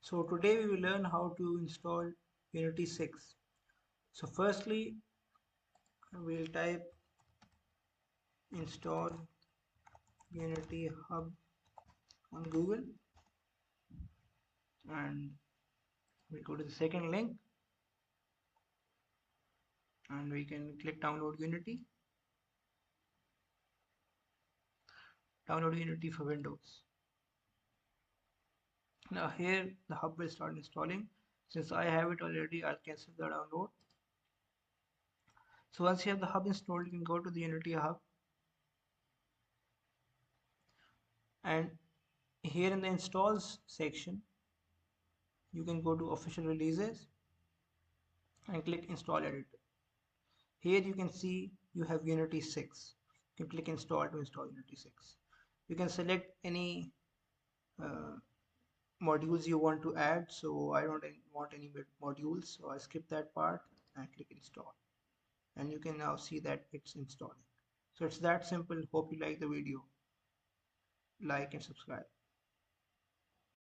So today we will learn how to install Unity 6. So firstly we'll type install Unity Hub on Google, and we go to the second link and we can click download Unity for Windows. Now here the hub will start installing. Since I have it already, I'll cancel the download. So once you have the hub installed, you can go to the Unity Hub, and here in the installs section you can go to official releases and click install editor. Here you can see you have Unity 6. You can click install to install Unity 6. You can select any uh, modules you want to add. So I don't want any modules, so I skip that part and click install, and you can now see that it's installing. So it's that simple. Hope you like the video. Like and subscribe.